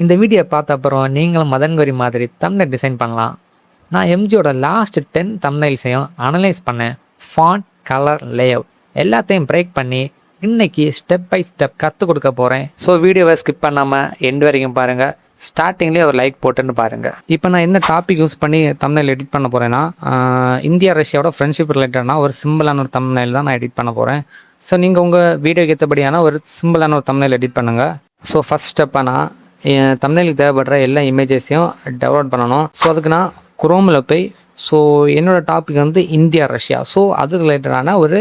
இந்த வீடியோ பார்த்த அப்புறம் நீங்களும் மதன் கௌரி மாதிரி தம்ப்நெயில் டிசைன் பண்ணலாம். நான் எம்ஜியோட லாஸ்ட் 10 தம்ப்நெயில்ஸையும் அனலைஸ் பண்ணேன். ஃபாண்ட், கலர், லேஅவுட் எல்லாத்தையும் பிரேக் பண்ணி இன்னைக்கு ஸ்டெப் பை ஸ்டெப் கற்றுக் கொடுக்க போகிறேன். ஸோ வீடியோவை ஸ்கிப் பண்ணாமல் எண்ட் வரைக்கும் பாருங்கள். ஸ்டார்டிங்லேயே ஒரு லைக் போட்டுன்னு பாருங்கள். இப்போ நான் என்ன டாபிக் யூஸ் பண்ணி தம்ப்நெயில் எடிட் பண்ண போகிறேன்னா, இந்தியா ரஷ்யாவோட ஃப்ரெண்ட்ஷிப் ரிலேட்டடான ஒரு சிம்பிளான ஒரு தம்ப்நெயில் தான் நான் எடிட் பண்ண போகிறேன். ஸோ நீங்கள் உங்கள் வீடியோக்கு ஏற்றபடியான ஒரு சிம்பிளான ஒரு தம்ப்நெயில் எடிட் பண்ணுங்கள். ஸோ ஃபஸ்ட் ஸ்டெப்பாக நான் என் தம்ப்நெயிலுக்கு தேவைப்படுற எல்லா இமேஜஸையும் டவுன்லோட் பண்ணணும். ஸோ அதுக்கு நான் குரோமில் போய் என்னோடய டாபிக் வந்து இந்தியா ரஷ்யா. ஸோ அது ரிலேட்டடான ஒரு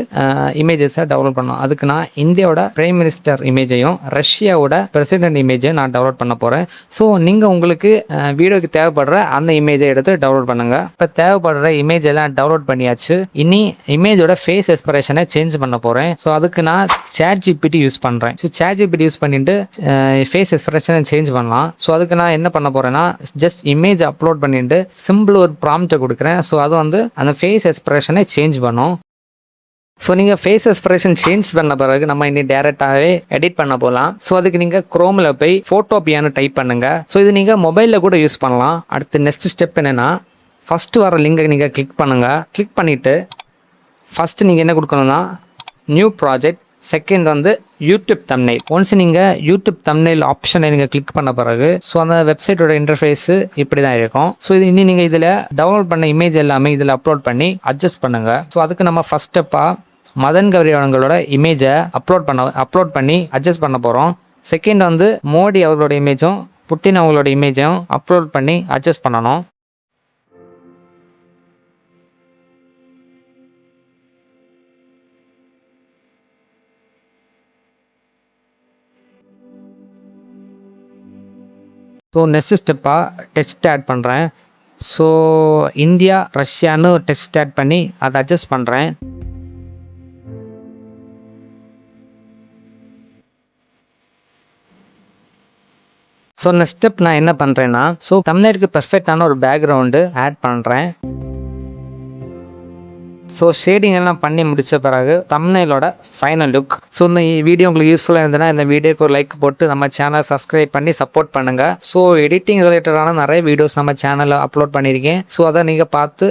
இமேஜஸை டவுன்லோட் பண்ணணும். அதுக்கு நான் இந்தியாவோட பிரைம் மினிஸ்டர் இமேஜையும் ரஷ்யாவோட பிரசிடென்ட் இமேஜையும் நான் டவுன்லோட் பண்ண போகிறேன். ஸோ நீங்கள் உங்களுக்கு வீடியோக்கு தேவைப்படுற அந்த இமேஜை எடுத்து டவுன்லோட் பண்ணுங்கள். இப்போ தேவைப்படுற இமேஜ் எல்லாம் டவுன்லோட் பண்ணியாச்சு. இனி இமேஜோட ஃபேஸ் எக்ஸ்பிரஷனை சேஞ்ச் பண்ண போகிறேன். ஸோ அதுக்கு நான் ChatGPT யூஸ் பண்ணுறேன். ஸோ ChatGPT யூஸ் பண்ணிட்டு ஃபேஸ் எக்ஸ்பிரஷனை சேஞ்ச் பண்ணலாம். ஸோ அதுக்கு நான் என்ன பண்ண போகிறேன்னா, ஜஸ்ட் இமேஜ் அப்லோட் பண்ணிட்டு சிம்பிள் ஒரு ப்ராம்ப்டை கொடுக்குறேன். ஸோ அது வந்து அந்த ஃபேஸ் எக்ஸ்பிரஷனை சேஞ்ச் பண்ணும். ஸோ நீங்கள் ஃபேஸ் எக்ஸ்பிரஷன் சேஞ்ச் பண்ண பிறகு நம்ம இன்னி டேரெக்டாகவே எடிட் பண்ண போகலாம். ஸோ அதுக்கு நீங்கள் குரோமில் போய் ஃபோட்டோபியான்னு டைப் பண்ணுங்கள். ஸோ இது நீங்கள் மொபைலில் கூட யூஸ் பண்ணலாம். அடுத்து நெக்ஸ்ட் ஸ்டெப் என்னென்னா, ஃபஸ்ட்டு வர லிங்கை நீங்கள் கிளிக் பண்ணுங்கள். கிளிக் பண்ணிவிட்டு ஃபஸ்ட்டு நீங்கள் என்ன கொடுக்கணும்னா, நியூ ப்ராஜெக்ட், செகண்ட் வந்து யூடியூப் தம்ப்நெயில். ஒன்ஸ் நீங்கள் யூடியூப் தம்ப்நெயில் ஆப்ஷனை நீங்கள் கிளிக் பண்ண பிறகு ஸோ அந்த வெப்சைட்டோட இன்டர்ஃபேஸு இப்படி தான் இருக்கும். ஸோ இது இனி நீங்கள் இதில் டவுன்லோட் பண்ண இமேஜ் எல்லாமே இதில் அப்லோட் பண்ணி அட்ஜஸ்ட் பண்ணுங்கள். ஸோ அதுக்கு நம்ம ஃபஸ்ட் ஸ்டெப்பாக மதன் கௌரி அவங்களோட இமேஜை அப்லோட் பண்ணி அட்ஜஸ்ட் பண்ண போகிறோம். செகண்ட் வந்து மோடி அவர்களோட இமேஜும் புட்டின் அவங்களோட இமேஜும் அப்லோட் பண்ணி அட்ஜஸ்ட் பண்ணணும். ஸோ நெக்ஸ்ட் ஸ்டெப்பாக டெக்ஸ்ட் ஆட் பண்ணுறேன். ஸோ இந்தியா ரஷ்யான்னு டெக்ஸ்ட் ஆட் பண்ணி அதை அட்ஜஸ்ட் பண்ணுறேன். ஸோ நெக்ஸ்ட் ஸ்டெப் நான் என்ன பண்ணுறேன்னா, ஸோ தம்ப்நெயிலுக்கு பெர்ஃபெக்டான ஒரு பேக்ரவுண்டு ஆட் பண்ணுறேன். ஸோ ஷேடிங் எல்லாம் பண்ணி முடித்த பிறகு தம்ப்நெயிலோட ஃபைனல் லுக். ஸோ இந்த வீடியோ உங்களுக்கு யூஸ்ஃபுல்லாக இருந்ததுன்னா இந்த வீடியோக்கு ஒரு லைக் போட்டு நம்ம சேனலை சப்ஸ்கிரைப் பண்ணி சப்போர்ட் பண்ணுங்கள். ஸோ எடிட்டிங் ரிலேட்டடான நிறைய வீடியோஸ் நம்ம சேனலில் அப்லோட் பண்ணியிருக்கேன். ஸோ அதை நீங்கள் பார்த்து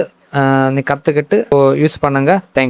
கற்றுக்கிட்டு யூஸ் பண்ணுங்கள். தேங்க்யூ.